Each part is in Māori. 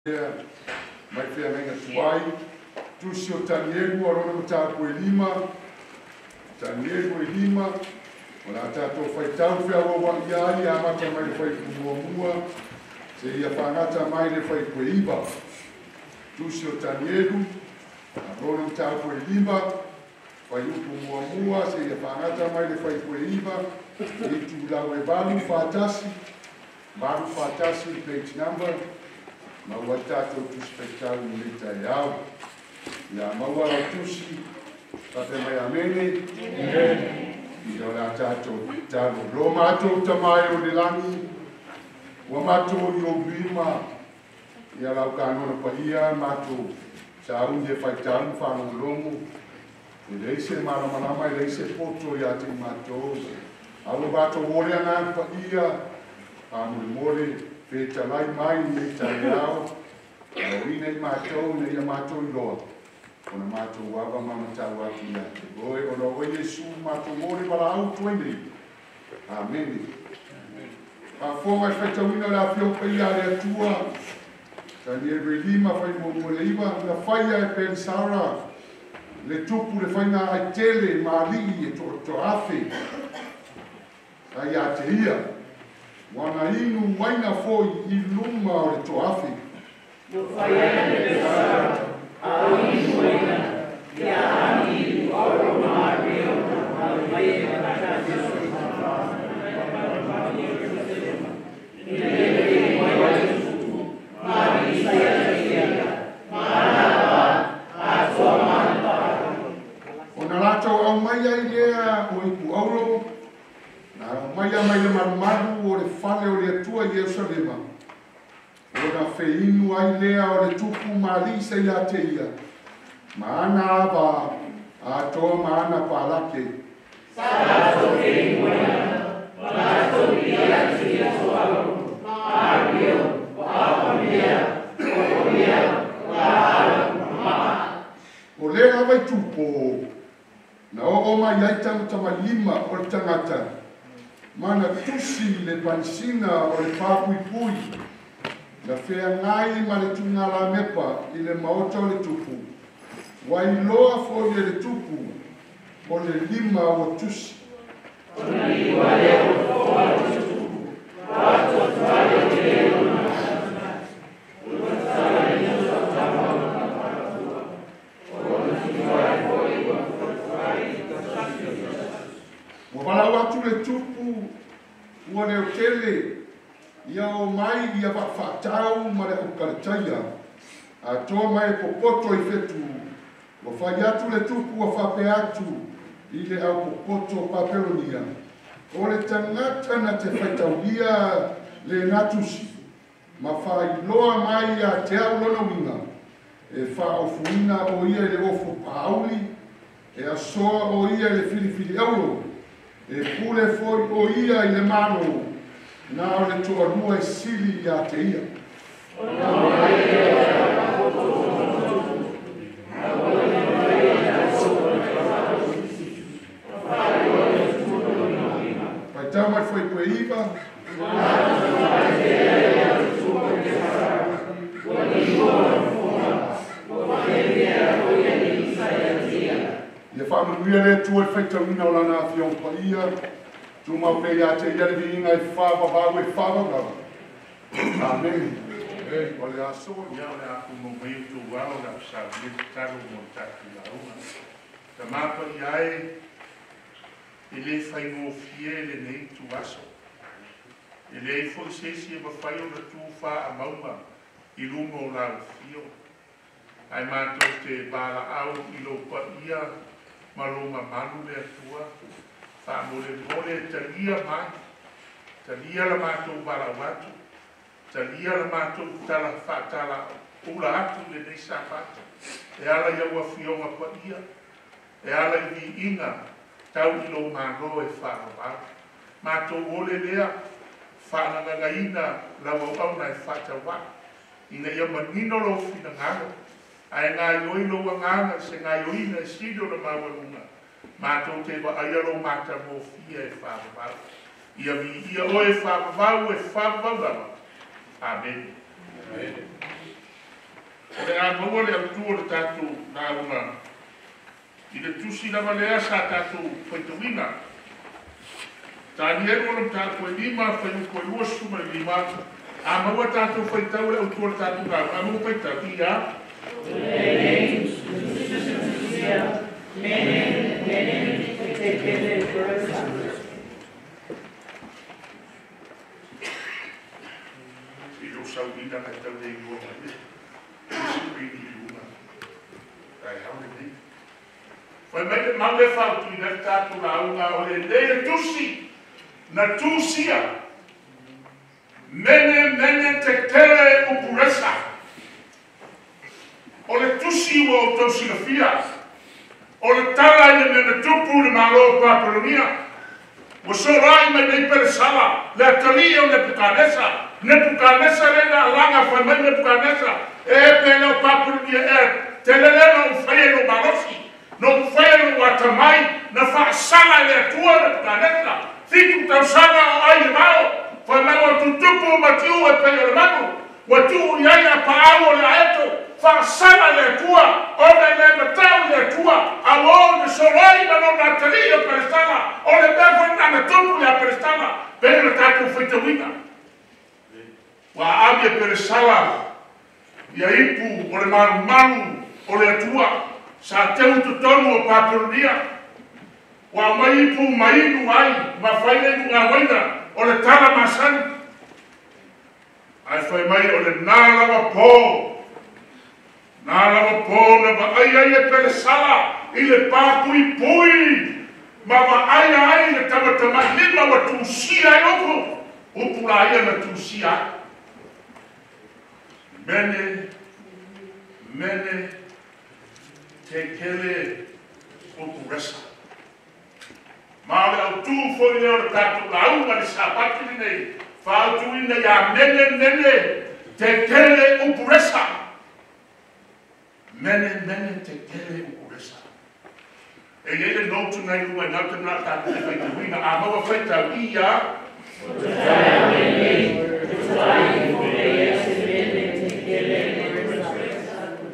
mai fea menga tuai tusi o taniegu arona matapu e lima taniegu e lima o la tatou faitau fea ua iai a mata mai le faikumuamua se ia whangata mai le faikueiva tusi o taniegu arona matapu e lima faikumuamua se ia whangata mai le faikueiva i tulau e valu fatasi page number ma ua tātou tusi peitau ni lita e au. Ia maua la tusi, tape mai amene, ia la tātou tātou. Lo mātou tamai o le langi, ua mātou i o bima, ia lau kānona pa ia, mātou sa au ni e whaitau whanau longo, e leise maramarama, e leise poto i ate mātou. Au mātou ore ana pa ia, mole Peta lai mai ni tai au, i nei mātou, nei a mātou i loa. Ona mātou waba mama tau aki ia. Oe, ona oe Yesu mātou mōre wala au tue nei. Amen. A fōnga e whaitawina la whioka ia le atua. Tani e relima whai mō leiva, na whaia e pensara. Le tupu le whaina ai tele, maali e to afe. Ai a te ia. Wana inu waina foi I luma o le toafi. No whaia le pesara, a inu waina, ia ani oro mario, a mai e matati Ni le waina tutu, mari saia ia, marapa, a soa manapa. Ona lato au mai ai lea o ipu auro, mai le marumaru o le fale o le atua I Yerusalema. Ona feinu ai lea o le tupu malisa I ate ia. Maana ava a toa maana palake. Salato feinu ia, malato ia tia soalo, mario, wapamia, korea, o le lava I tupo. Na o mai ai tama lima o le tangata. Mana tusi le pansina o le papui na fea ngai ma le tungala mepa I le maota o le tupu. Wai loa fo le tupu o le lima o tusi. Ona I wale o foa le tupu, wato tuale o le o na Una sala I nusa tama o na paratua. Ona si wale fo I wa tuale I tasasi. Wala watu le tupu ua le otele ia o mai ia whawhatau ma le ukaritaia. A toa mai popoto I fetu. Wa whai atu le tupu wa whape atu I le au popoto paperonia. O le tangata na te whaitaulia le natusi. Ma whai loa mai a te au lona winga. E wha o fuina o ia le ofo pauli. E a soa o ia le filifili euro. E pule foi o ia I le mano, na o le toa rua I sili I te ia. Pai tau mai foi koe iwa. Ia whaamanuia le tua e whaitawina o lana a whiong pa ia. Tu mau pei a te ia le vinga e whawawau e whawawau. Amen. O le aso. Ia o le aku mo mei tu wao na sa le taru mo taki la una. Ta mapa iai e le fai mo fie le nei tu aso. E le fo sesi e mawhai o na tu wha a mauma I lumo o la fio. Ai mātou te bala au I lo pa ia maloma manu le atua, wha mole talia mai, talia la mātou wala watu, talia la mātou tala whatala ula atu le nei sāpata, e ala ia ua whionga pa ia, e ala I vi inga, tau I lo māno e whanawau. Mātou ole lea, whanangangaina la wau na e whatawa, ina ia manino lo whina ngaro, ai ngā ioi loa nganga se ngā ioi na sido na mawarunga. Mātou te wa aiaro māta mō fia e whāwawau. Ia vi ia oe whāwawau e whāwawau. Amen. O le a maua le autua le tātou nā unga. I le tusi lava lea sa tātou whaitawina. Tāni eru anam tātou e lima, whai uko e lua suma e lima. A maua tātou whaitau le autua le tātou nā unga. A maua whaitau i a. I lo sau ina ka tau nei lua mai. Foi mai mal le falti nel tato la una o le le tusi na tusia mene te tere o puresa o le tusi o tosilofia o le tala i le tupu le malo papelonia o sorai mai nei per sala le atalia o le pukanesa le na langa foi mai le pukanesa e pele o papelonia telelelo o fai no barosi no fai no atamai na fa sala le tua le planeta fitu tau sala o ai mau foi mai o tutupu matiu e pele manu o tu ia pa au le ato fa sala le tua o le matau le tua a lo de sorai ma no natalia per sala o le bevo na tupu le per sala pele taku fitawina wa abia per sala ia ipu o le manu o le atua sa teu tutonu o paperonia wa mai ipu mainu ai ma whaile nu ngā waina o le tala masani ai whai mai o le nālawa pō na wa ai e pere sala i le pāpui pui ma wa ai le tamatamai lima wa tūsia ai upu la ia na tūsia mene te kele o puresa. Ma le au tū foi leo le tātou la unga le sapati nei, whao tu ina ia mene te kele o puresa. Mene te kele o puresa. E ele notu nei lua nauta nā tātou e whaita wina, a maua whaita ia. O te whaia mene, te whaia mene, te kele o puresa. O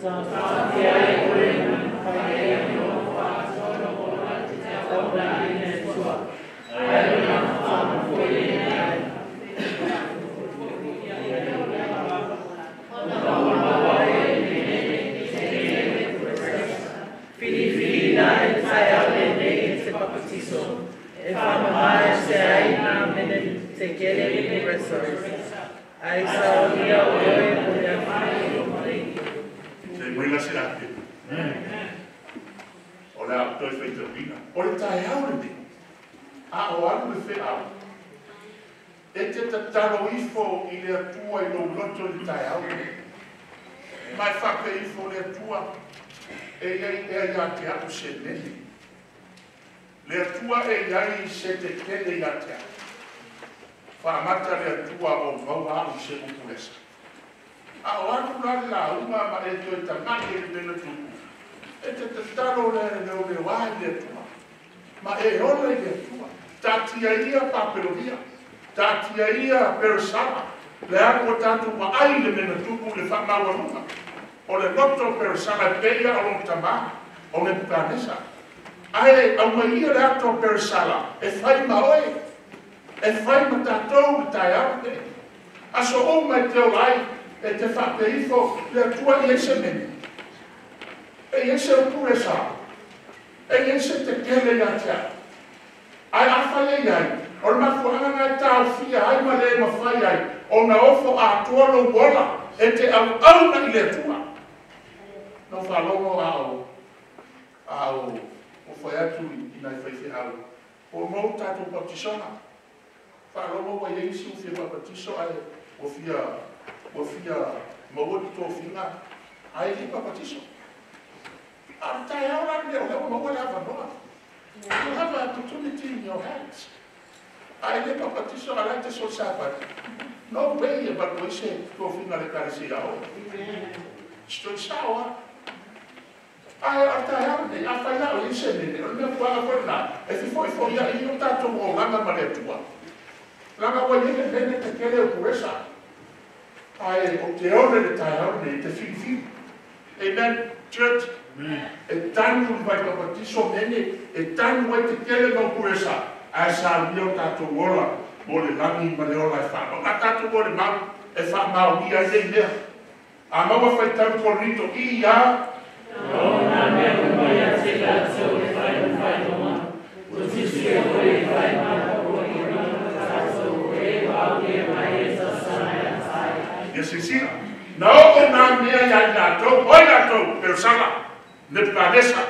te talo ifo i le atua i lo loto i tai au. Mai whaka ifo le atua e iai te aku se nene. Le atua e iai se te kele i te aku. Whaamata le atua o maua au se upulesa. A o atu lari la uma ma e toi tamaki e mena tuku. E te talo le leo le wai le atua. Ma e ole le atua. Tatia ia papelovia. Tatia ia persama, le ako tatu ma ai le mena tupu le whamaua runga. O le loto persama peia o long tama, o le pukanesa. Ai, au mai ia le ato persala, e whai maoe, e whai ma tātou le tai arte. Aso o mai teo lai, e te whapeifo le atua i ese meni. E ese upuresa, e ese te kele ia tea. Ai awhale iai, o le mafuanga ngai tau fia ai ma le mawhai ai, o na ofo a tuolo wola, e te au na i le tua. No whalongo au, o whai atu i nai whaiwhi au. O mou tātou patisona. Whalongo wa yeisi u whia patiso ai, o fia mawadi tō whinga, ai lipa patiso. A tai au rani leo mawale awa noa. You have an opportunity in your hands. I live up at this, I like this whole Sabbath. No way, but we say, go finger the Carisiao. Stood sour. I find out, you said it, if you for you don't have to go, Langa Maretua. Langa, when you can take care of Puresa. I obtained the time, the Fifi. Amen. Church. E tanu vai ka batiso mene, e tanu ai te kele no kuresa. A sa mio tato wola, o le langi ma le ola e wha. O ka tato wo le mau, e wha mau ia e lea. A maua whai tau korito i ia. Ona mea kumaia te kato e whai noa. O tisi e koe whai maa o i rana tato e wau e mai e sa sana e tai. Yes, you see. Na o na mea ia nato, oi nato, pero sama. Nebuchadnezzar,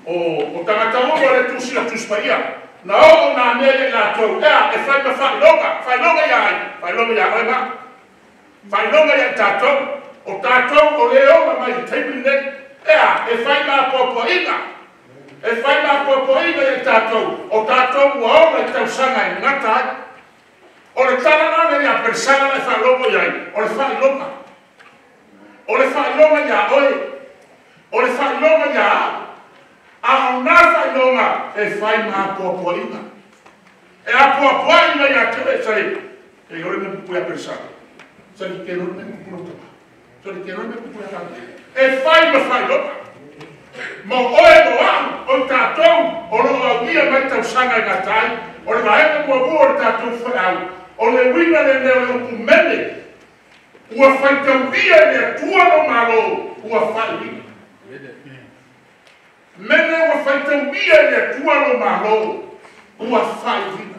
o tangata o le tusi a tuspaia. Na o na mea ia nato, e fai ma fai longa ia oi ma. Fai longa ia tato. O tātou o leo ma mai teipi nei, e whai mā popoina. E whai mā popoina e tātou. O tātou ua o le tau sanga e ngatai. O le taranana ia persana le whalomo iai. O le whailonga. O le whailonga ia oe. O le whailonga ia a o nā whailonga e whai mā popoina. E a popoina ia te e sei. E ore me pupu ia persana. Sei ke ore me pupu no so le kero me pupu ya e fai ma fai loka mo oe mo au o tātou o lo au ia mai tau sanga i ngatai o le maenga mua mua o le tātou whaau o le wina le neo le upu mene ua fai tau ia le atua no malo ua fai wina mene ua fai tau ia le atua no malo ua fai wina.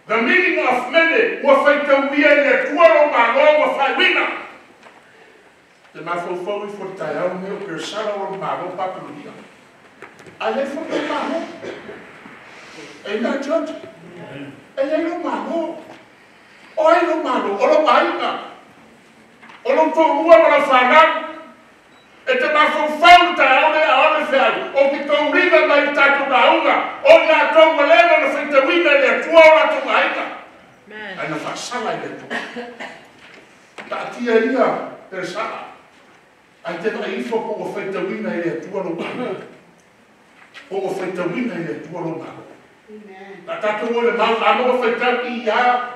The meaning of mene ua fai tau ia le atua no malo ua fai wina. Te mafofou I fortai au meu persara o malo papulia. Ale foi o malo. E na church. Ele é o malo. Oi o malo, o lo baina. O lo torua para falar. E te mafofou ta au le ao fel. O que tão riga mai tato gaunga. O na tão galera na frente wina le tua ora tu gaina. Ai na fasala ile tu. Ta tia ia persara. Ai te vai ifo po o feita wina e atua no malo. Po o feita wina e atua no malo. Na tato o le mau, a mo feita I ia.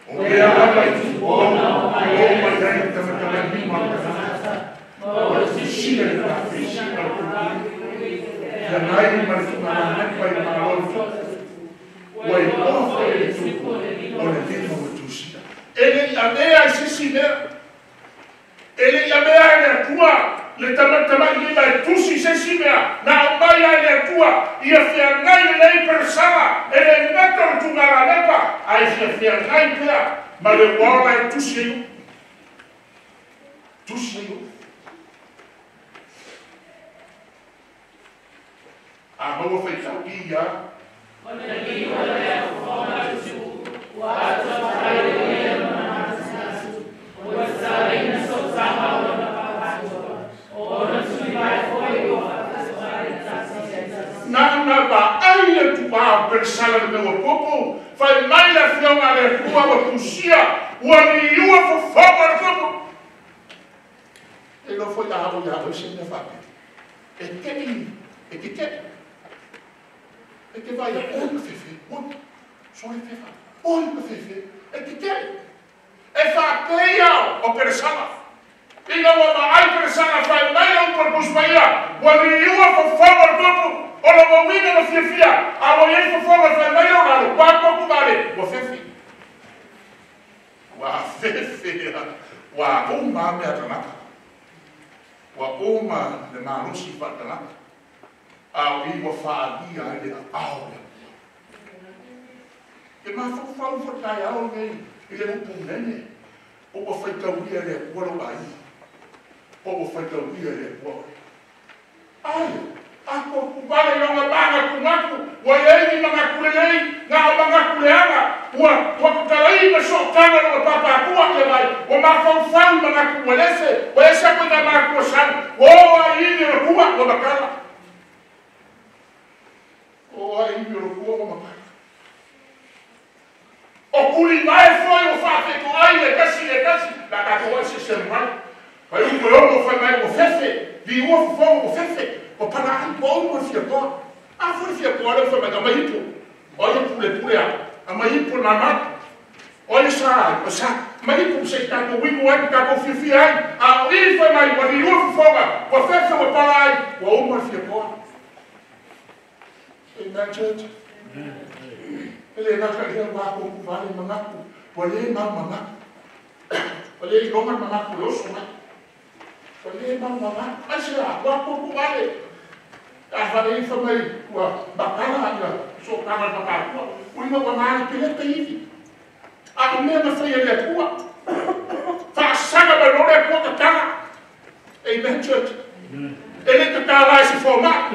O mea lava I tu bona, o mai ai tamata lima o tamata. O si shira I ta fishina o kuki. Ya nai marifuna na pai na malo. O e ofo e tupu, o le tino o tusia. Ele ia mea I sisine. Ele ia mea ele atua, le tamatama I mai tusi se simea, na mai ele atua, ia fia ngai nei persama, ele ngata tu ngaranepa, ai fia ngai pea, ma le wala e tusi eu. Tusi eu. A maua feita ia. Ona ki wale a fona tu, wa ta tai Nana ba ai tu ba persala de meu popo, fai mai la fiona le tua wa kusia, wa ni ua fo fama popo. E lo foi da avo ya o se fa. E que e que vai o fefe, o só e fefa. O fefe, e que e fa peia o persala. E não vai persala fai mai o por buspaia, wa ni ua fo fama popo. O lo mawina na fia, a o yei fofonga fai mai o raro, kwa ku vale, wa fefe. Wa fefe, wa uma me atanaka. Wa uma le marusi patanaka. A o i wa faadia ele ao. E ma fofau fotai ao nei, ele upu nene. O wa fai tauia le kualo ai. O wa fai tauia le kualo. Ai. Ako kubale yonga banga kumaku, wa yei mga kulelei, nga mga kuleanga, wa kutalai na sotana na papa kuwa kemai, wa mafau mga kuwelese, wa esa kuna mga kuwasan, wa yini rukuwa wa makala. Wa yini rukuwa wa makala. O kulimae foi o fafe ko ai le kasi, la katoa se semai. Vai o koyomo foi mai o fefe, vi o fofo o fefe. O para ai bom no fiapo. A foi fiapo olha foi mas amaipo. Olha pule a. Amaipo na mata. Olha sa, mai ku se ta ko wingo ai ka ko fifi ai a i fa mai wa ni u foga wa fe fe wa palai wa o ma fi ko in that church ele na ka ia wa ko ku vale mangaku po le mama po le longa mangaku lo so ma po le mama asira wa ko ku vale a vale fa mai wa bakala ya so kama bakala ko uno wa mai pele te a me na foi ele tua fa saga ba no le ko ta tala amen church ele que tá lá se formar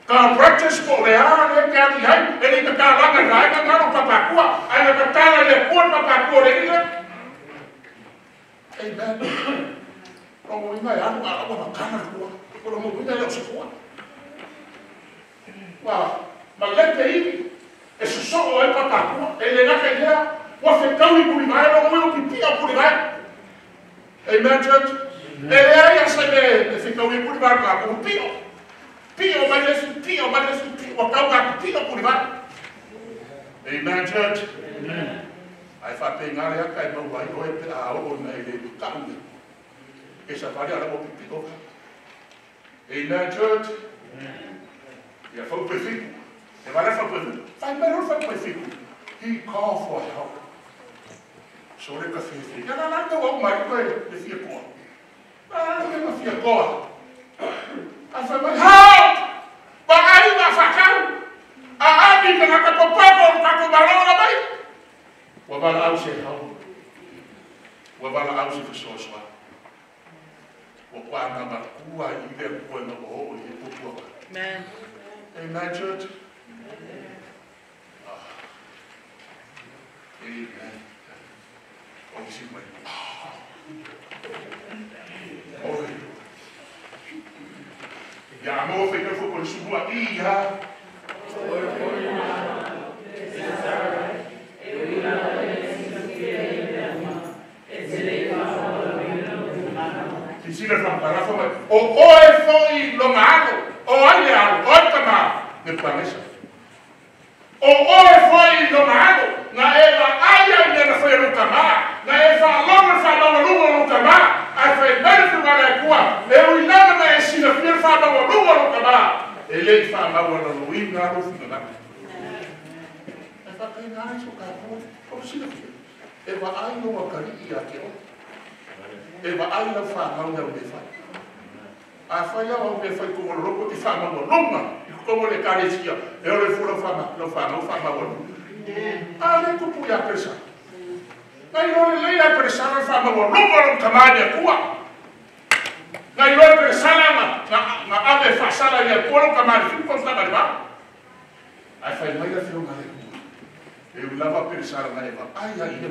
ka practice ko le a le ka di hai ele que tá lá na ga na no papa ko ai na ta la le ko papa ko le ni amen como ina ya no a ba kana ko ko mo ina le se ko wa ma le te e se so o papa ko ele na ka dia wa fe kawi kuri vai no mo ki pia kuri vai amen church ele ai asa de fe kawi kuri vai ka ko pio ma de wa ka ka pio kuri vai amen church ai fa pe ngale ka no vai o e a o na ile ka ngi e sa fa ala mo pio amen church ya fa perfeito e vai fa perfeito fa melhor fa perfeito he call for help. So le ka fifi. Ya na ka wa mai ko le fi ko. Ah, le fi ko. Asa mai help. Ba ai ba fa kan. A abi ka ka ko ko ka ko ba lo mai. Wa ba la au se help. Wa ba la au se so so. Wa kwa na ba ku wa i le ko na o le ko ko. Amen. Amen church. Amen. Oh, see my. Oh. Ya mo fe que fue con su guía. Si le rampará fue o foi lo malo o ai al o tama de planeta. O foi lo malo na eva ai na foi no tama na eva longa fa no lugo no tama ai foi bem no lugar qua eu não na ensina filho fa no lugo no tama ele fa ma no lugo na no fino na é fa que na isso cara como se não eva ai no macari ia que eva ai no fa ma no me fa a fa ya o me fa como logo ti fa ma no longa como le carecia eu le furo fa ma no fa ma ale tu puya presa. Ngai lo le la presa na fa ma lo lo tamanya kuwa. Ngai lo presa na ave fa sala ya polo tamanya ku kon ta ba. Ai fa mai la filo male. Eu lava presa na eva. Ai ai.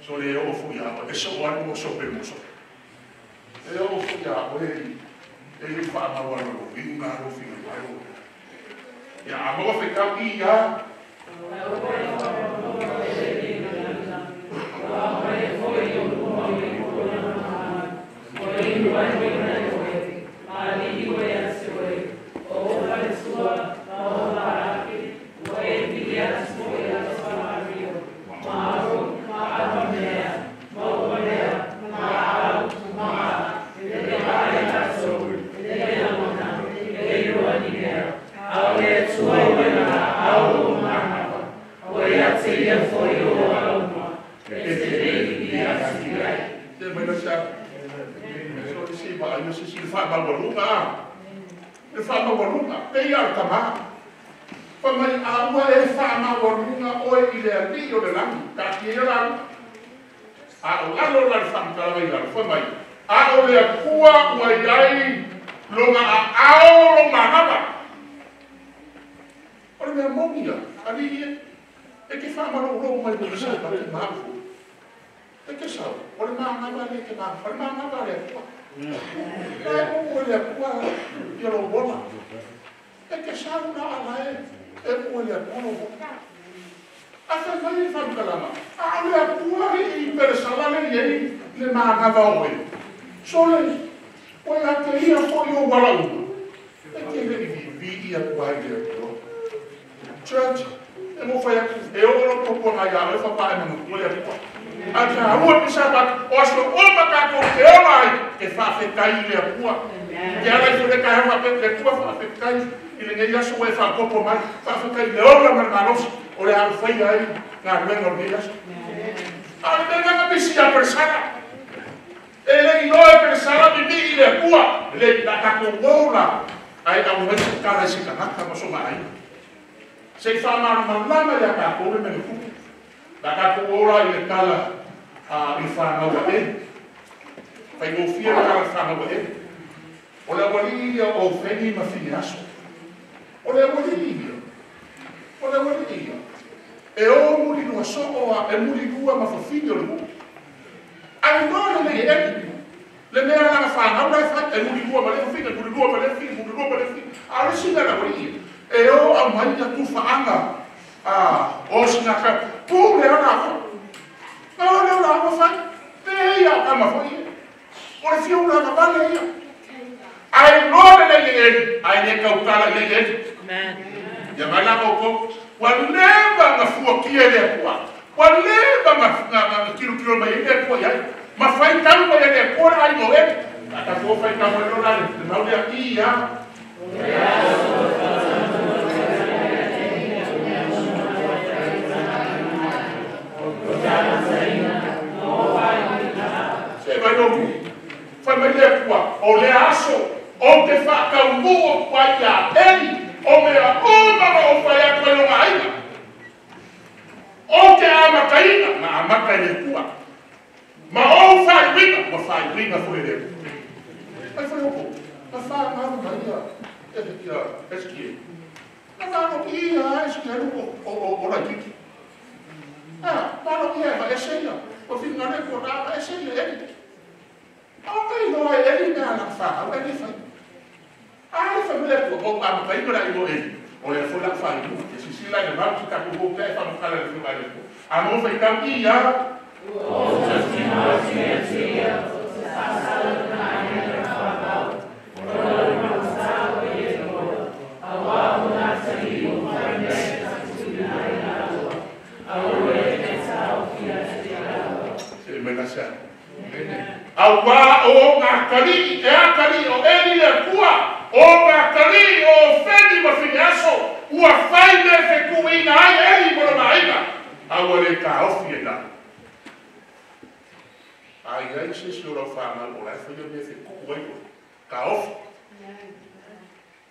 So le o fu ya ba eso wa mo so pe mo so. E o fu ya o e fa ma wa lo vinga lo fino. Ya mo fe ka ya Church, eu não vou propor nada, eu vou falar, não vou ler. Ata rua pisa ba oso o ba ka ko te ai ke fa fe kai le pua. Ke ala i fure ka ha pe pua fa fe kai i le ngai aso e fa popo mai fa fe kai le ora ma malos o le al fai ai na le no dias. Al de na pisi a persona. Ele no e persona di di le pua le da ka ko ora ai ka mo ka ra si ka ka mo so mai. Se fa ma ma ya ka ko me ku. Da ka ko ora i le kala i whanau e. Pai ngō whia kala whanau e. O le wali ia o whengi ma whini aso. O le wali ia. O le wali ia. E o muri nua soa e muri nua ma whawhini o le mu. Ai nōna le e eni. Le mea langa whanau lai whai e muri nua ma le whawhini, muri nua ma le whini, muri nua ma le whini. A le singa na wali ia. E o au mai ia tu whaanga. O singa ka. Pū le ana ako. Não, não, não, não faz. Tem a cama foi. Por isso eu não vale aí. Aí não é ele. Aí é que o cara é ele. Já vai lá o pouco. Quando leva na sua que ele é boa. Quando leva na aquilo mais ele é boa. Mas faz tanto para ele é boa aí não é. Até vou fazer uma melhorada. Não é aqui já. Vai ouvir. Foi melhor tua. O leaço, o que faca o muo vai a ele, o mea uma o vai a coisa ainda. O que a macaína, na a macaína tua. Mas o faz vinga foi ele. Aí foi o pouco. Mas faz nada Maria. Esse aqui. Mas não ia, esse que era o daqui. Para o que é, esse aí. O filho não recordava, esse aí ele. Ok, não é ele não na fala, ele foi. Ele foi mulher o a país para ele. Olha, foi lá fala, esse se lá de mal ficar com o pé para não falar de mais. A mão foi tão ia. Awa o ngakari e akari o eli e kua o ngakari o fedi ma finiaso ua fai me fe kuina ai eli mora maina awa le ka ofi e na ai se se ora whana o lai fai me fe kuai ka ofi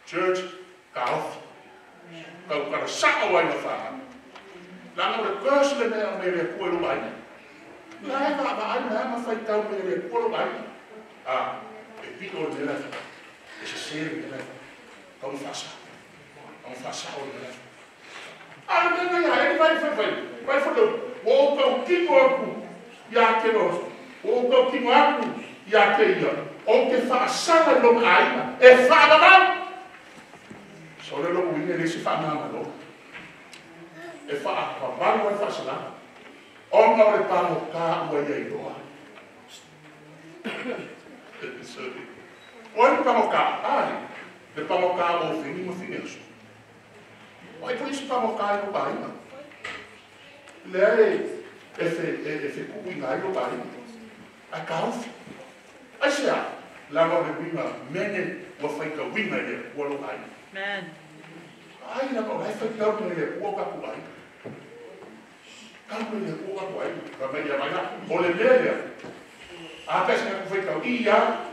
church ka ofi ka ukara saka wai na whana langa le kursi le mea me le kuai lo maina Lai va ma fai tau me le polo mai. E pico de la. Ese ser de la. Con fasa o de la. Me ya, ele vai. Vai fodo. O tau kimo aku. Ya que nos. O tau kimo aku. Ya que ia. O que fa sala lo ai. E fa ba. Solo lo que viene se fa nada, no. E fa ba vai fa sala. Onga o le pamo ka ua ia iroa. O le pamo ka, le pamo ka o whini ma whini aso. O e polisi pamo ka i o baima. Le e fe kuku inga i o baima. A ka ofi. A sea, lama le winga mene ua whaika winga i e ua lo baima. Ai, lama o lai whaika winga i e ua kaku baima. Kamu ia kuwa kwa ibu, kama ia mana, ole lele. Apa sih aku fikir iya?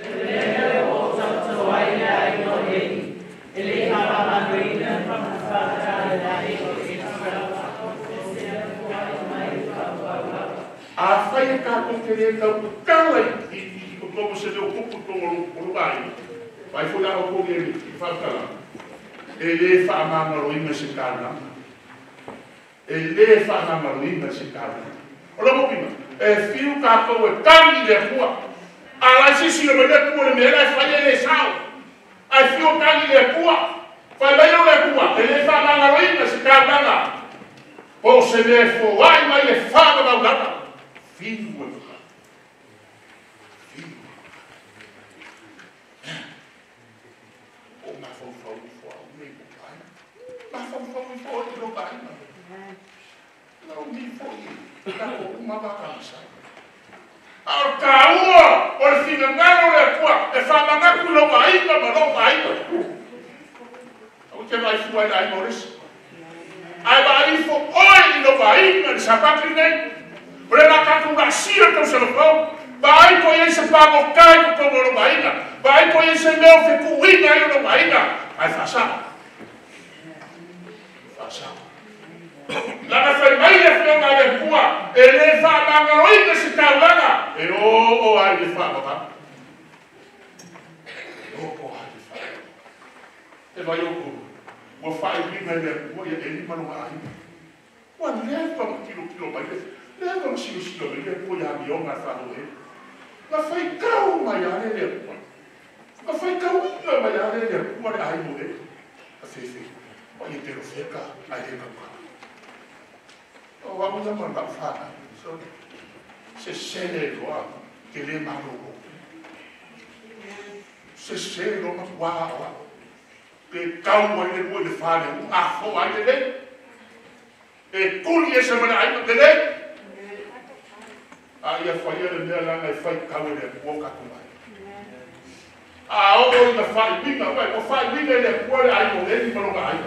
Lele o satu aja itu ini. Ele haba maduina pamfata dari apa yang kamu queria kamu kala e como você deu pouco pro bairro. Vai fular o comer e fala. Ele fa mama roina se calma. Ele fa na maruina se cara. Olha o que é fio capo é carne de rua. A se se me dá por me ela faz ele sal. A fio carne de rua. Faz bem o rua. Ele fa na maruina se cara lá. Ou se me for ai mas ele fala da nada. Fio. O ma foi meio pai. Mas foi não vai. Não me foi. uma vacança. Ao caua, o finangaro le kua, e whamanga ku lo ainga, ma lo ainga. Au te vai fuai lai moris. Ai vai fo oi lo ainga, ni sapaki nei. Ore na katu na sia tau se lo pau. Vai po ye se pago kai ko lo ainga. Vai po ye se meo fe kuinga i lo ainga. Ai fasa. Fasa. La fai mai le flonga le kua, e le whamanga oinga se taulanga. E o ai le whamanga. O ai le whamanga. E vai o mo fai vinga le kua, e ni manu ai. Wa leva mo kilo mai le. Leva mo silo le kua ya mi onga whano e. Ma fai kau mai ale le kua. Ma fai kau inga mai ale le kua le ai mo e. A fefe. O i te rofeka, ai le kau. O wau na mana whana. Se sele loa, ke le maroko. Se sele loa wawa. Ke kau ai le ua le whane, u afo ai le. E kuri e se mana ai te le. A ia whaia le mea langa e whai kau e le kua kakumai. A o i na whai winga, o whai winga e le kua le ai mo le ni maronga ai.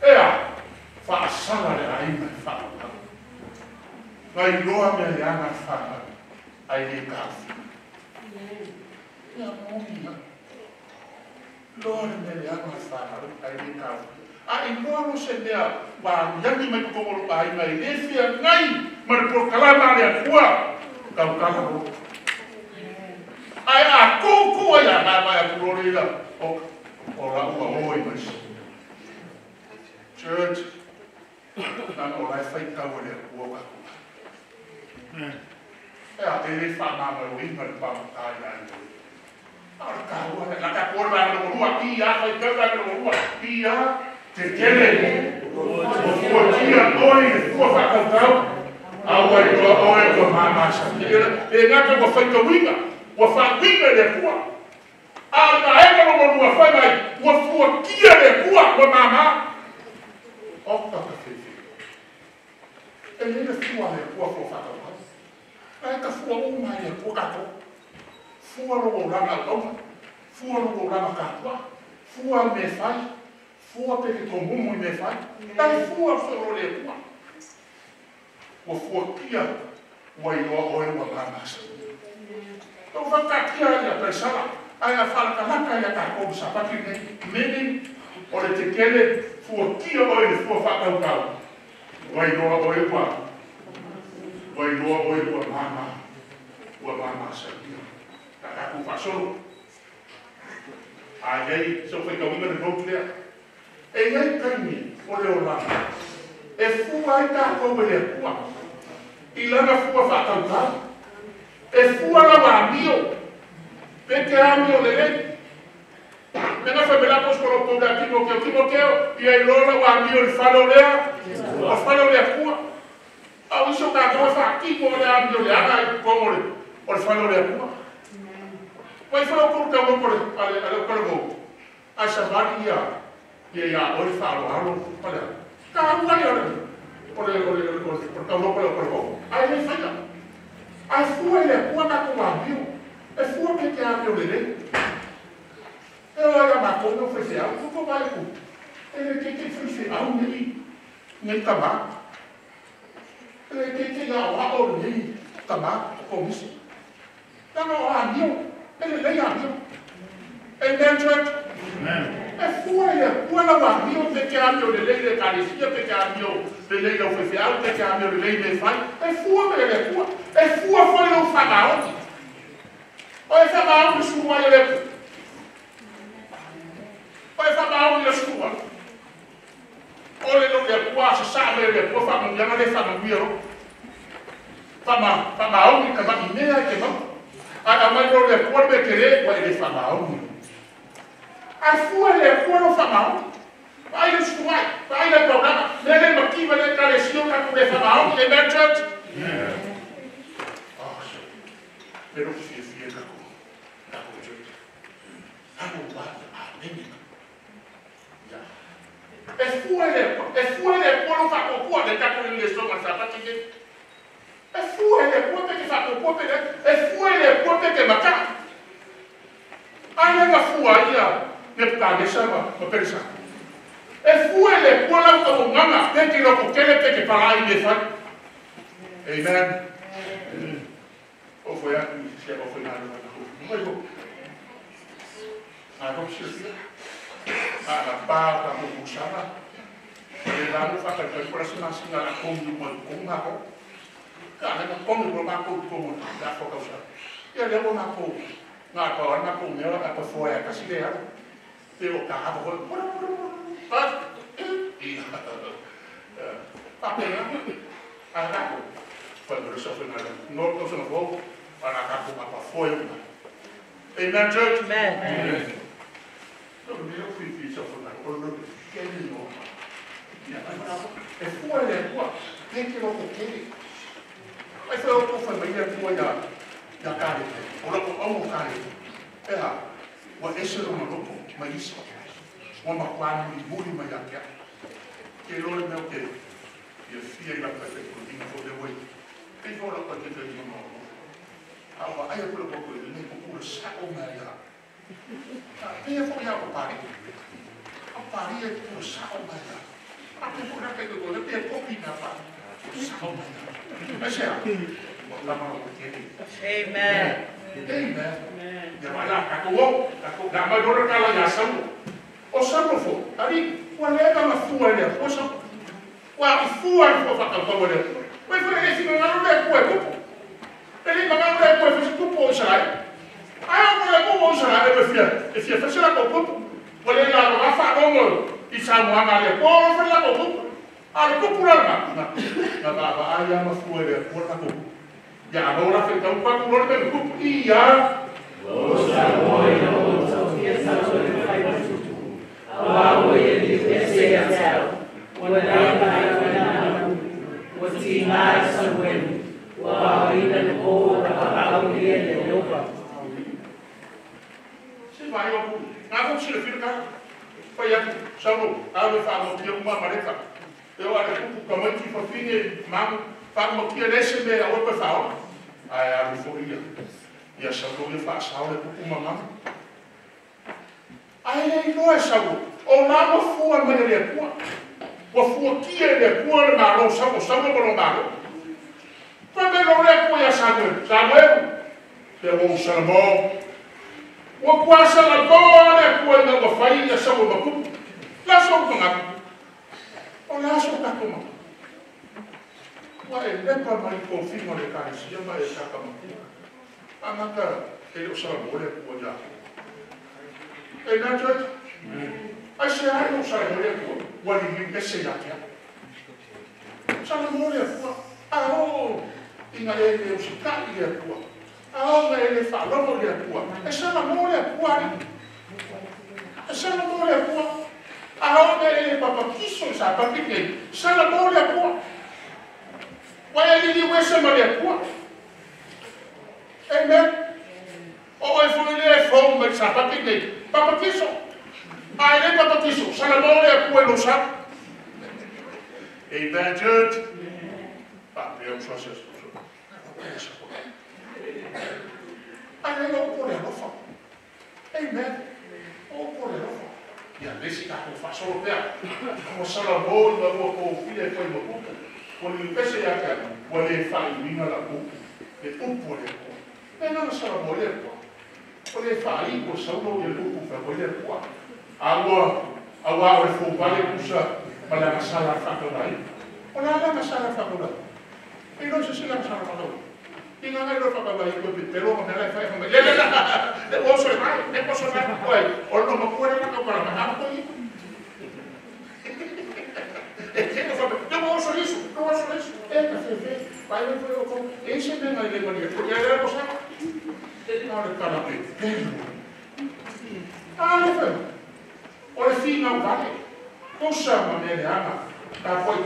Ea, whaasala le ai mai whao. Ngai loa mea leanga whana ai le kafi. Ia moria. Loa mea leanga whana ai le kafi. A i loa no se mea wa yangi mai kongoro ai mai le fia ngai ma le porkalama le akua. Kau kala ro. Ai a koko ai a mai a kurorila. O la ua oi mai. Church. Nana o lai whai kau le akua kako. E a te le whanama o inga le pamatai ai. Ara kaua, la ka kore mai no rua ki a whai kau mai no rua ki a te kele. O fua kia oi e fua whakautau. Au ai kua oe kua mamasa. E ngata kua whai kawinga, kua whawinga le kua. Ara ka eka no rua whai mai, kua fua kia le kua kua mama. Oka ka whiwhi. E le fua le kua kua whakautau. Ai ka fua o mai e kua kato. Fua rongo ranga tonga. Fua rongo ranga katua. Fua me fai. Fua peke tomumu me fai. Ai fua furo le kua. Ua fua kia. Ua iloa oe ua mamasa. Tau whakakia ia persala. Ai a whalakalaka ia kako sapaki nei. Meni o le te kele fua kia oe le fua whakaukau. Ua iloa oe ua. Ua iloa oe ua mama. Ua mama sa kia. Kakaku whasolo. Ai ei, so whai kawinga le notu lea. E ei kaini o le o lama. E fua ai tākou e le kua. I lana fua whakaukau. E fua la wāmio. Peke amio le rei. Mena whamela poskoro pōga kimo keo. I ai lola wāmio le whalo lea. O whalo lea kua. Au iso kātou e whakiko le amio le aga i kongore. O le whalo lea kua. Wai whao kuru ka mokore ale karago. A samari ia. Ia ia oi whalo halo. Ka amuani ane. Ore ka mokore o karago. Ai mei whaika. Ai fua le kua ka kua amio. E fua ke te amio le rei. E oi a mako no whese au. Fuko mai ku. E le ke whese au nei. Nei kama. E le ke ia o hao nei. Kama. Komisi. Tama o amio. Ele lei amio. Amen, church? E fua ia. Kua la o amio. Peke amio le lei le karesia. Peke amio le lei le whese au. Peke amio le lei me fai. E fua me le kua. E fua foi no whanaoti. O e whamau le sua i lepu. O e whamau le sua. O le no le kua se sa me le kua whamu yanga le whamu wiro. Whamau ni ka maki mea ke mau. A mai no le kua me kere wa le whamau ni. A fua le kua no whamau. Ai le sua, ai le programa. Le le makiwa le karesio ka ku le whamau ni. Amen, church? Pero si es kako. Kako church. Kako watu ameni. Ya. E fuele por lo kako kwa de kako le soma sapati ke. E pua pe e fua le pua pe ke maka. Ai nga fua ia ne ta de sama o persa. E fua le pua la ko nganga pe ke lo ko kele pe ke para ai le fa. Amen. O foi a se o foi nada. Não é a opção. A barra com o chama. Ele lá no fato que por isso nós não a como com uma co. Cara, não como por uma co como da foca usar. Ele é uma co. Na co na co meu a foi a casinha. Pelo carro foi. Papel. A foi por isso foi nada. Não tô sendo bom para a co foi. Amen, church. Amen. Eu fui fixe ao final, eu não quero de novo. É tua, é tua. Tem que não querer. Mas foi o que foi, mas é tua da carne. O louco, amo carne. É lá. Esse era uma louco, mas isso. Uma quadra de bullying, mas aqui. Que não é meu que. E a filha da prefeitura, que não foi de hoje. Quem foi lá para que ele não. Aí eu coloquei ele, nem por saco, mas já. Quem foi lá para Paris? A Paris é por saco, mas já. A pessoa que eu vou ter pouquinho na paz. Saco, mas já. Mas é. Vamos lá, Amen. Amen. Já vai lá, cacou. Dá mais dor aquela ligação. O saco foi. Ali, o alega na fua ali. O saco. O fua foi para cantar o alega. Mas foi esse meu nome, não é cueco. Ele não é coisa que tu pode usar. Ah, não é como usar, meu filho. E se você não compra, você não vai fazer um e sabe uma malha. Pô, você não compra. Ah, não compra nada. Não, aí é uma folha, por na compra. E agora feita um papo no meio do e já. Ouça o som que essa noite vai para o futuro. A oi ele desce a céu. O lei vai o ti mais sangue. Wow, ainda no povo da palavra dele, se vai eu não tira filho cara foi aqui chamo eu falo que uma mareta eu acho que como que foi fim mas falo que ele se me a outra fala aí a euforia e a chamo ele faz aula com uma mãe aí ele não é chamo ou lá no fundo ele é pua o fundo que ele é pua na não chamo por um lado quando ele não é pua Samuel pegou um sermão o quase agora quando eu falei da sua boca lá só com a olha só tá como vai é para mais confirma de cara se chama essa cama a mata ele só olha por já e na church a senhora não sabe olha por o ali que se já só não olha por oh e ele o chicalho é por a ele falou olha por essa não olha por essa não olha por a ele papa quiso sabe para que essa não olha por vai ele dizer essa não olha por amen ou ele foi ele foi mas sabe para que papa quiso a ele papa quiso essa não olha por não sabe amen church eu só sei aí eu por ela fala amen ou por ela fala e a vezes que eu faço o pé como Salomão e o filho foi no culto quando ele pensa já que quando ele fala em língua da culto é por ele não Salomão ele quando ele fala em o Salomão ele culto foi ele agora foi vale puxa para a sala faculdade olha a sala faculdade e não se lá sala faculdade e não é para pagar o pelo como ela faz como ele eu sou mais depois sou mais oi ou não me pode não para pagar por isso eu vou só isso é café vai ver eu como esse é bem ali quando porque ela não sabe ele não é para ver não foi olha sim não vale puxa maneira foi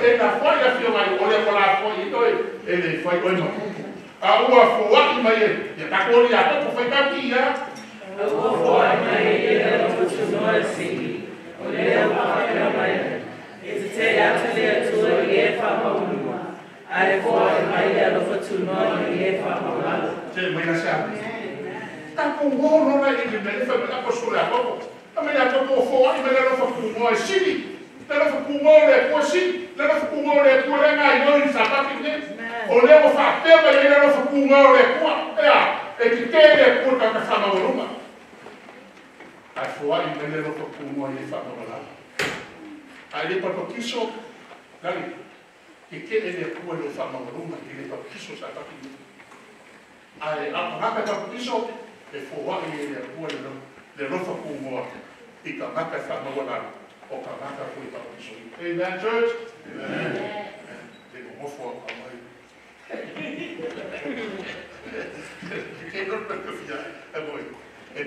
ele na folha filma olha para lá foi então ele foi olha a rua foi mas ele está colhendo foi campeã a rua foi mas ele continua assim olha para mas esse teatro ele é tudo e é famoso aí foi mas ele continua Se mai na sa. Ta ko no na i me fa na ko sura ko. Ta me na ko fo ai me na fa ku mo sili. Na fa ku mo le ko si. Na fa ku mo le ko le na yo ni sa pa ki ne. O le mo fa te ba le na fa ku mo le ko. Ya, e ki te le ko ta ka sa ma ruma. Ai fo ai me le fa ku mo le fa ma la. Ai le pa ko kiso. Dali. Ki ke le ko le fa ma ruma ki le pa kiso sa pa ki. Ai a ngaka ka piso e fo wa i le ko le rofa ku mo i ka ngaka fa mo la o ka ngaka ku i pa piso. Amen, church. Amen. Te mo fo ka mai. Ke no pe ke fia e moi. E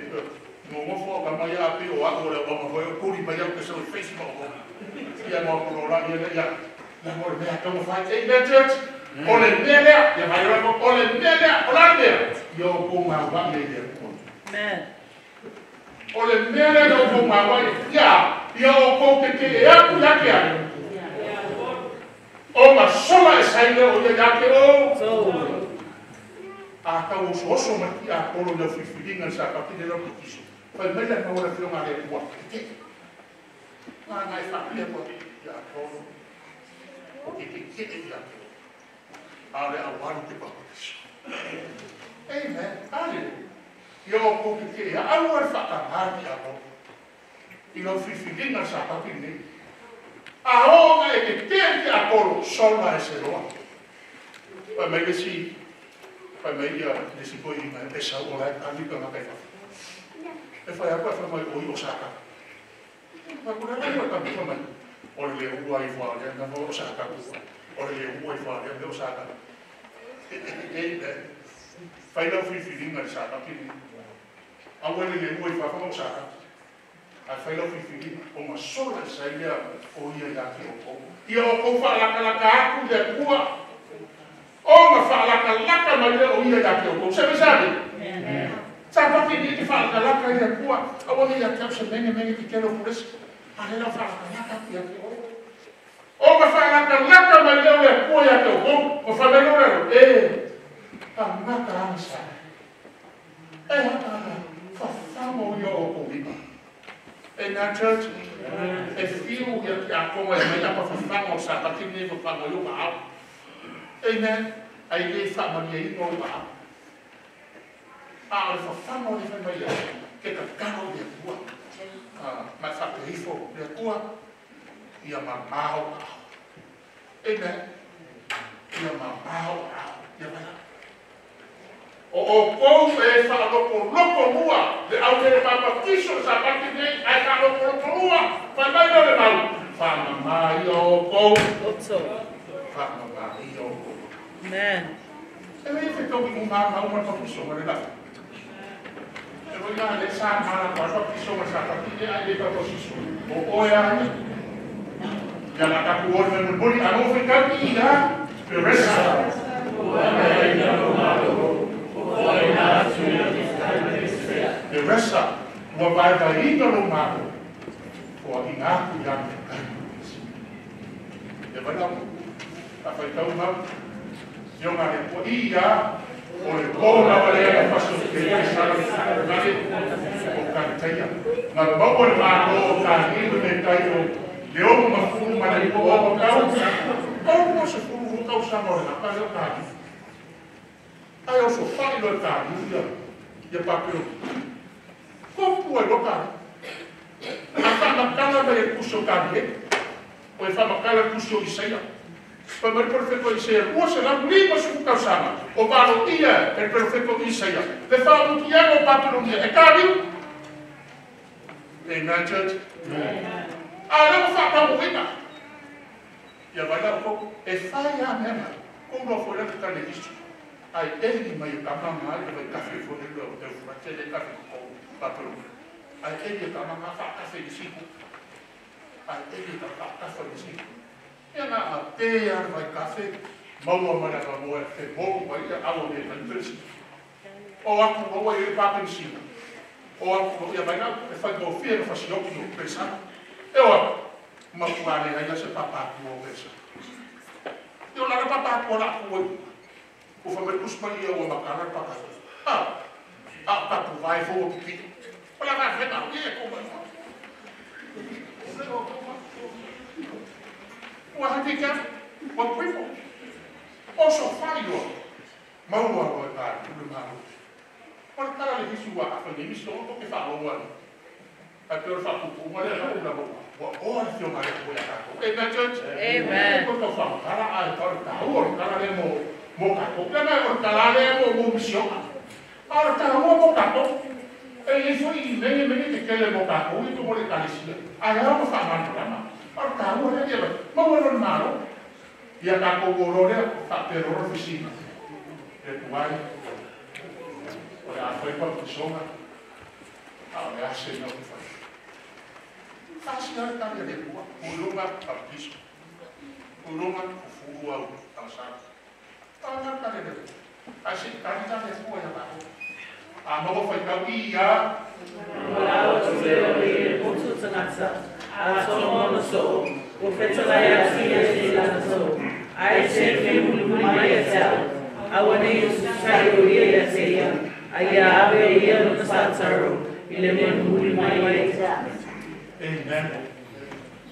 mo fo ka mai a pe o a o le o mo ko ri mai o ke so Facebook. Ia mo ko la ia la mo me ka mo fa. Amen, church. Ole nele, ya vai lá ole nele, olha yo com uma vaga de pão. Amen. Ole nele yo com uma vaga, ya, yo com que é a pula que é. O mas só é sair o dia que o. A cá o osso mas que a polo de fifilinha sa partir de lo que isso. Foi melhor na hora que eu me lembro. Mas família pode já polo. O que é já. Ale awaru te pakutisho. Amen. Aleluia. Yo ko ke ya alu fa ka hari abo. Ilo fifilinga sa papini. A ona e ke te apolo sola ese roa. Pa me que si pa me ia de si poi me esa ola ali ka na pefa. E fa ya pa fa mai o Osaka. Pa ko na ka pa mai. O le uai fa ya na Osaka. Ora le uai fa le Osaka. Fai la fifilinga sa papini. Awele le uai fa Osaka. A fai la fifilinga o ma sola sa ia o ia ya ke o. Ia o fa la ka aku de kua. O ma fa la ma le o ia ya ke o. Se sabe? Sa papini ti fa la ka ia kua. Awele ya ke se mene ki quero por eso. Ale la fa la ka ia ke o. O ma fa laka ma leo e ko ya te o o fa meno rero a maka ansa fa famo yo o ko viva na church e fiu ya como e me pa fa famo sa pa ki ni fa famo yo ba amen ai le fa ma ni no ba fa famo ni fa mai ke ka kano de tua ma fa te ifo de tua ia mamau. Amen. Ia mamau. Ia mana. O kou e fa loko lua. De au te papa kiso sa pati nei ai fa loko lua. Fa mai no le mau. Fa mamai o kou. Fa mamai o kou. Amen. E me fe tau ki mamau ma kiso ma le la. E voi na le sa mana pa kiso ma sa pati nei ai le papa kiso. O oia Jangan aku orang berbudi, aku fikir tidak berasa. Berasa, wabai bayi kalau mahu, wah ingat yang ya benar. Apa itu mahu? Yang ada iya, oleh bola oleh pasal kebiasaan nanti bukan saya. Nggak bawa mahu kali menentai Leo ma fulu ma le ko o ka o mo se fulu ka o sa mo na ka le ka ai o so fa le ka ya pa pero ko pu e lo ka a fa ma ka la le ku so ka ye o fa ma ka la ku so isaia pa ma perfetto isaia o se la prima su ka sa o va lo dia el perfetto isaia le fa un dia o pa pero dia e ka di Amen, church. Não fa muita. Ya vai dar pouco. E fai a mesma. Como foi lá que está nisso? Aí ele me cama mal, ele vai café foi ele eu fazer ele café com patrão. Aí ele cama mal fa café de cinco. Aí ele tá café de cinco. E na ateia vai café. Mau mana ka mo e mo vai a o de fantasy. O aku mo ele pa pensar. O aku ya vai na faz do fiero faz o que eu pensar. Eu uma coisa aí já se papá com o peso. Eu lá papá com lá com o O fa me kuspai o makara paka. Ka tu vai fo pipi. Ola ka fe ma ye ko ma. O hakika o primo. O so faio. Maua o ka tu ma. Ora kara le hisu wa fa ni miso o ke fa o wa. A que eu faço o uma é na boa. Ora se eu mais vou lá. Amen church. Amen. Ko to fa kara a torta. O kara le mo ka ko na o kara le mo misión. Ora ta mo ka ko. E isso e me que le mo ka ko e tu mo le calisia. A ela mo fa man programa. Ora ta mo le lleva. Mo no malo. E a ka ko gorore fa terror oficina. E tu vai. Ora foi para pessoa. Ora se não faz. Fácil tá de rua, uluma papiso, uluma fugua alçado. Tá de rua. Assim tá de rua já tá. A nova foi calvia. Lá o seu ponto sanatsa. A sua no sou. O feito lá é assim assim lá sou. Aí sempre muito mais céu. A onde o saio ia ser. Aí a ave ia no satsaro. Ele muito mais céu. Amen.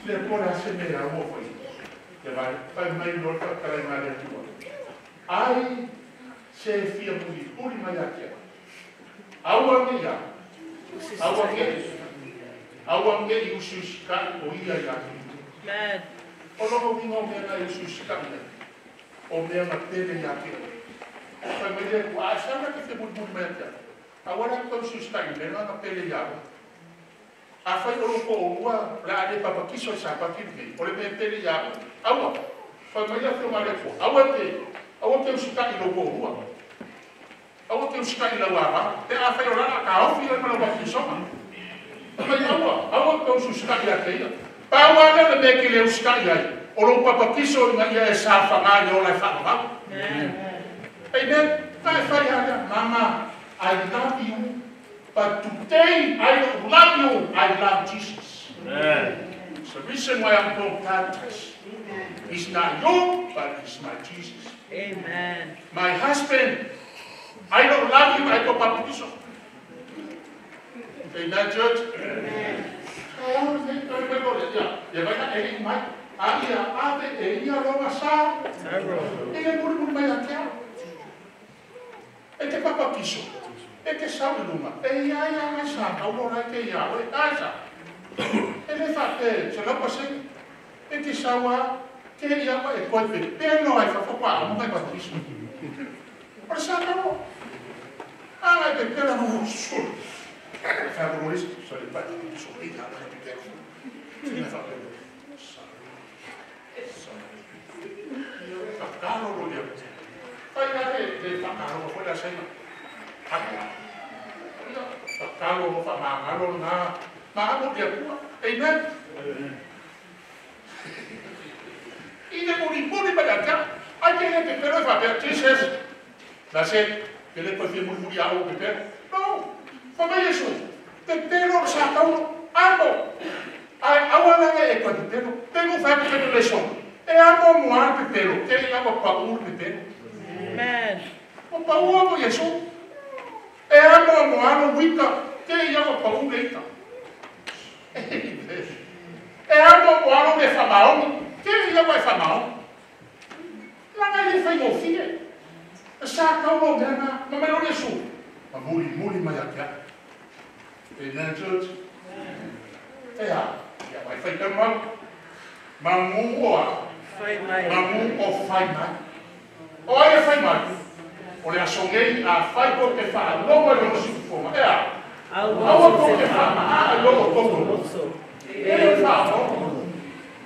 Se pora semear o foi. Que vai mais do que para mais de tua. Ai se fia muito por mais aqui. Aua meia. Aua meia o suscar o ia já. Amen. O logo vinho meia o suscar. O meia na tele já aqui. Foi meia o achava que foi muito meia. Agora que o suscar meia na tele já. A fai o ko ua la de papa kiso sa pa ki o le pele ya awa fa mai la fo male ko awa te usika i lo ko ua awa te usika i la wa te a fai o la ka o fi o ma lo kiso ma mai awa te usika i la te pa wa le me ki le usika i o lo papa kiso na ia sa fa ma yo la fa ma amen fa ya mama I love you. But today, I don't love you, I love Jesus. Amen. It's the reason why I'm called baptized. He's not you, but he's my Jesus. Amen. My husband, I don't love you, I go baptize. Amen, church? Amen. E che sabe l'uma, e ia la sa, allora che ia, e casa. E le fatte, ce la passei, e che sawa, che ia, e poi per noi fa qua, non vai battissimo. Ma sa no. Ah, che per non solo. Fa rumorista, sono le parti di sorrida, ma che per. Sì, fa per. Fa caro lo dia. Fai la fa caro, poi la sera. Kalau mau kalau na mau dia kuat, amen. Ini muli belajar, aja yang pepero fa per Jesus. Nase, ele pode vir muito ao pepero. Não, como é isso? Pepero sacou amo. Agora é para pepero, pego vai pepero leção. É amo moar pepero, que ele amo para o pepero. Amen. O para o amo Jesus. E amo moano wita, que ia o pão leita. E amo moano de famaão, que ia o famaão. Lá vai ele faz o filho. Saca o problema, mas não é isso. Mas muito mais aqui. Amen, church. Vai fazer mal. Mamu o fai mal. Olha fai mal. Olha sonhei a fai porque fala logo eu não se forma algo porque fala logo todo ele fala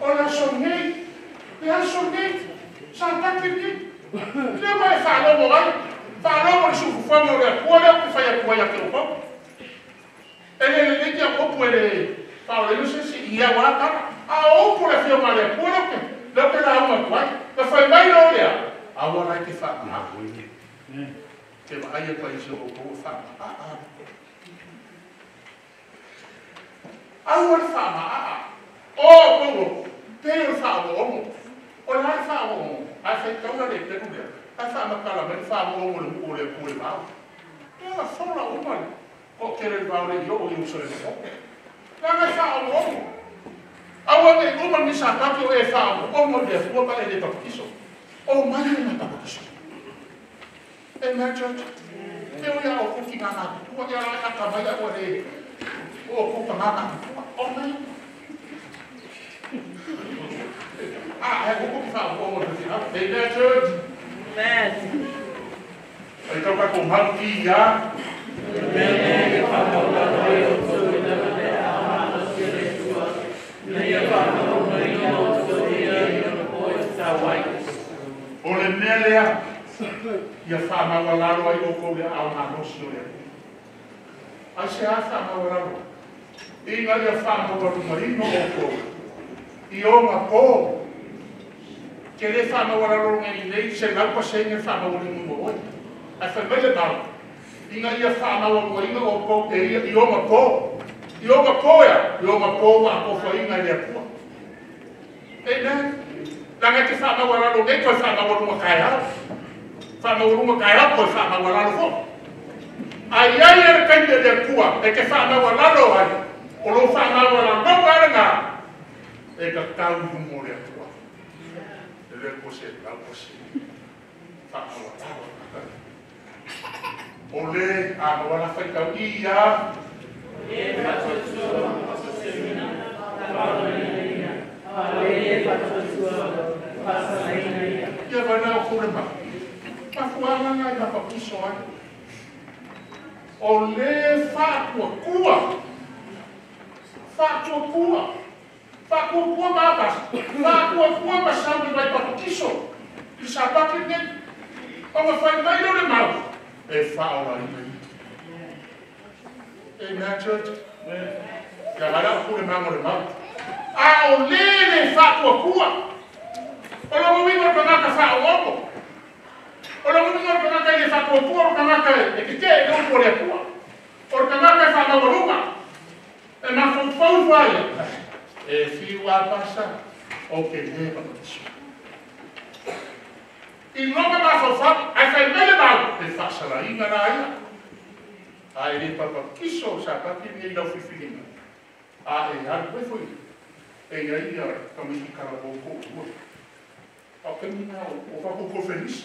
olha sonhei santa que ele vai falar logo se forma olha que faz a coisa que eu faço ele que a pouco ele fala não sei se ia lá tá a outro ele fez uma lepura que não tem nada uma coisa que foi bem olha agora que fala que vai a país o povo fala agora fala povo tem fala olhar fala a feita uma de pergunta Ai whamakala mai whamoa o le pule mau. E la whaura o mai. O kere vau le io o i uso le mo. Nanga whamoa. Awa me uma ni sapaki o e whamoa. O mo le fua pa e le papakiso. O mai na papakiso. E mea church. E o ia o kuki ngana. Ua ia la aka mai a o le. O kuka ngana. O mai. Ah, é o que fala, o outro final. Tem né, church? Amen. Aí então vai com o mal que já. O le melia ia fama walaro ai o ko le au na no sio le. Ai se a fama walaro. Inga ia fama walaro marino o ko. I o ma ko. Que le fama walaro ngai nei se lau pa se ngai fama walaro mo oi. Ai fa mele tau. Inga ia fama walaro o ko e i o ma ko. I o ma ko ya. I o ma ko wa ko fa inga ia ko. E nei. Langa te whama wararo nei koe whama warunga kai hao. Whama warunga kai hao koe whama wararo fo. Ai ai e kainga lea kua e ke whama wararo ai. O lo whama wararo no waranga. E ka tau humo lea kua. E lea kose e lau kose. Whama wararo. O le a mawara whaikau ia. E whatutua semina. Ia vai na o kore ma. Ma fuanga ngai na papiso ai. O le whātua kua. Whātua kua. Whātua kua māpas. Whātua kua ma sauri vai papiso. I sa paki nei. O ma whai mai o le mau. E whaora i mai. Amen, church. Ia vai na o kore ma o le mau. A o lele whātua kua. O la mawinga o kanaka whaooko. O la mawinga o kanaka i le whātua kua o kanaka e kite e upo le kua. O kanaka e whamawarunga. E ma whau whai. E whiua pasa o ke le papatiso. I longa ma whau ai whai mele mau. E whasara inga na ia. Ai le papatiso sa pati ni lau whiwhiringa. A e aru e whui. E aí, também o cara voltou. O caminho o papo feliz.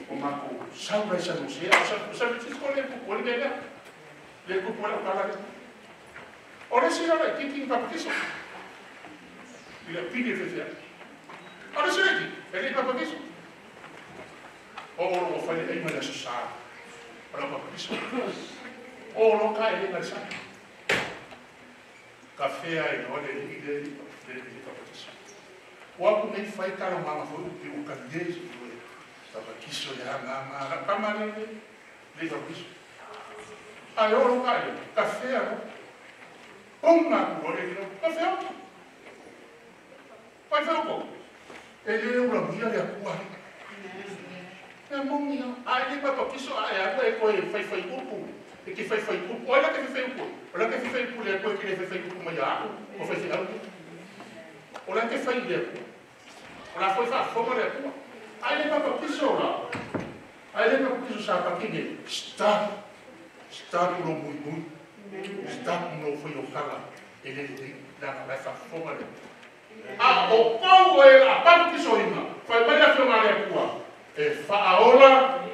O Marco salva essa música. Sabe que escolhe o olho dele? Ele culpa o cara. Olha se ela aqui tem papo disso. Ele pide fazer. Olha se aqui, ele papo disso. O faz aí mas essa sala. Olha papo disso. O local ele vai sair. Café aí, olha ele dele papakiso. O algo nem faz cara mama foi o candês do papakiso já na câmara ele papakiso. Aí eu não caio, café não. Uma olha ele café. Vai ver o pouco. Ele é uma minha de acua. É monha. Aí ele papakiso aí agora ele foi pouco. E que foi o olha que foi o olha que foi o le ko que ele foi o maiaco o foi final olha que foi ele olha foi a forma de rua aí ele para piso lá aí ele para piso sabe para que está no muito está no foi o cara ele dá essa forma de o qual é a parte que sou irmã foi para a forma de rua é faola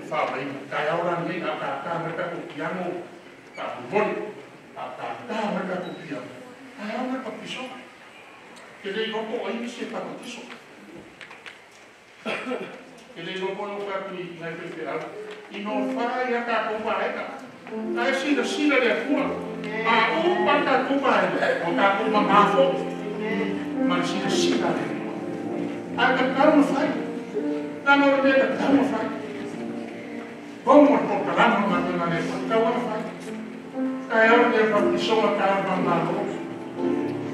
fala aí cai agora nem a mereka copiamo tá bom a mereka copiamo aí a mereka piso que ele não pode aí se para piso ele não pode para que na federal e não vai a cá com barreira aí se da sila de rua a para com barreira o cá com mamafo mas se da sila de rua aí que não faz na norma que não faz. Como o proclama uma maneira, então ela faz. Aí ela tem uma pessoa que ela vai lá,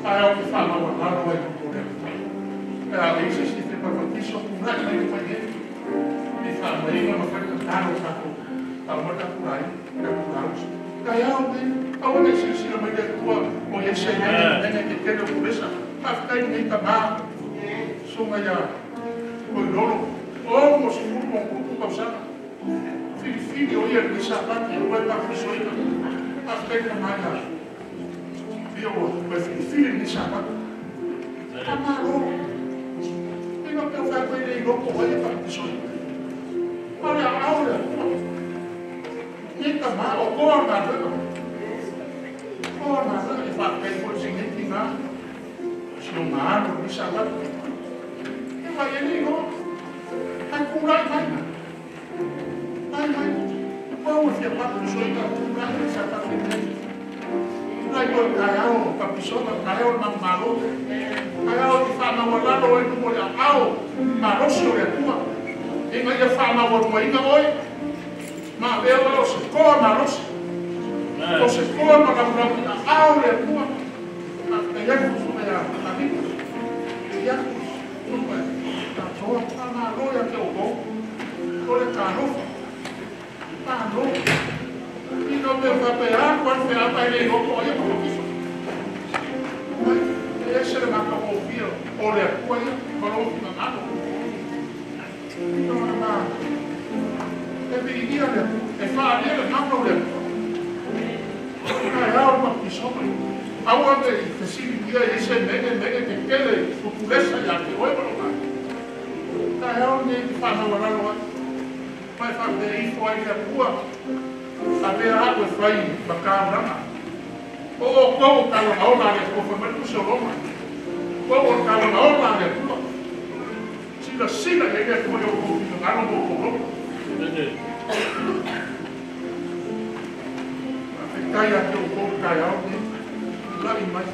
aí ela que fala lá não é do poder. Ela diz que tem uma pessoa que não é do poder. E fala, aí não vai cantar o saco, a morta por aí, é por lá. Aí ela tem, a outra se não vai ter tua, ou esse é que tem a cabeça, mas tem nem tabaco, suma já, o dono. O mo se fumo kuku kausana. Fili o ia ni sapati o e papisoina. Aspecta maya. Io o fili ni sapati. Amaro. E non per fare quelle dopo o e papisoina. Olha a aula. Niente ma o corna. Corna e fa che forse niente ma. Se un anno ni sapati. E vai lì no. Kurai mai. Mau fia papo soita kurai sa ta fine. Kurai ko kaiao papisona kaiao mamalo. Kaiao di fa na wala no e mo ya ao. Ma rosi o tua. E mai ya fa na wala mo ina oi. Ma veo o se ko na rosi. O se ko na na ao le tua. A ya ku su ya amigos. Ya ku Toa pana roia que eu vou, olha caro, caro, e não me vai pegar quando me apanhei no olha por isso. Mas esse ele marca o ouvido, olha coisa, falou que não nada. Então na é perigia né, é falar ele não problema. É algo que só agora que se via esse mega que quer o pulesa já que vai para lá. Kaiao ni ki whanau raro mai whakte i whai kia pua a pēr haku e whai makāranga o kou kala maona ne ko whamatu se roma kou kala maona ne pua sina e kia koi o kou ki ngaro mo kou roma a te kai a te o kou kaiao ni lai mai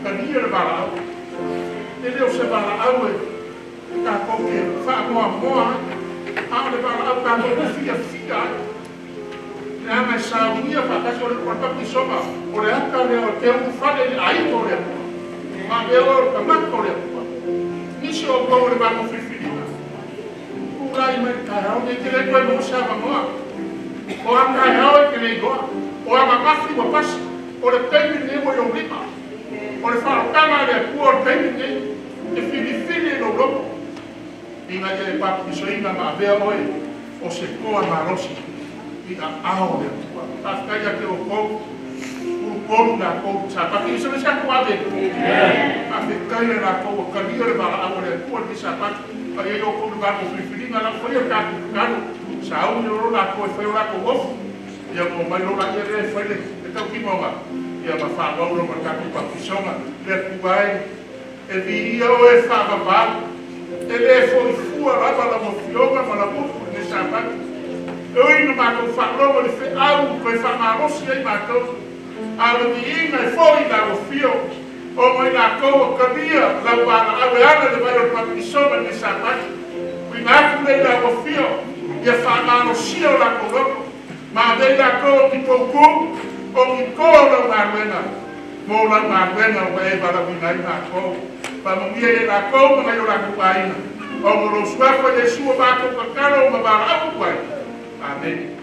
ka nia le barao e leo se barao e ka koke fa moa a le para ka ko fia na ma sa unia pa ka so le pa ki soba o le aka le o te u fa le ai to le ma le o ka ma to le ni so ko le ba ko fifina ku kai mai ka ha o te le ko mo sa ba moa o aka ha o ke le go o a ma fi wa pas o le pe ni mo yo rima o le fa ka ma le ku o pe ni e fili no loco Inga te papu ki soinga ma vea oe o se koa ma rosi ina ao le tua. Tafkai a te o kou, koru na kou sa paki. Isa me sa kua te? A te kai na kou o kalia le mara ao le tua ni sa paki. Pa ia yo kou lugar mo whiwhiringa na whai o kaku karu. Sa au ni oro na kou e whai o rako ofu. Ia mo mai ora ia re whai le tau ki maunga. Ia ma whāwau ro ma kaku papu songa. Le kuai e vi ia o e whāwawau. Ele foi fua raba la mofioga ma la mofu ne sabati. Oi no ma ko fa logo le fe au ko fa ma rosi ai ma ko. Alo di ina foi la mofio. O mo ina ko kabia la ba ave ana de vai pa pisoma ne sabati. Wi na ku le la mofio. Ia fa ma rosi o la ko. Ma de la ko ki poku o ki ko la marwena. Mo la marwena o e ba la vinai ma ko. Vamos ver na como na yora kupaina. O mo lo swa ko Yesu ba ko kakaro ma ba aku pai. Amen.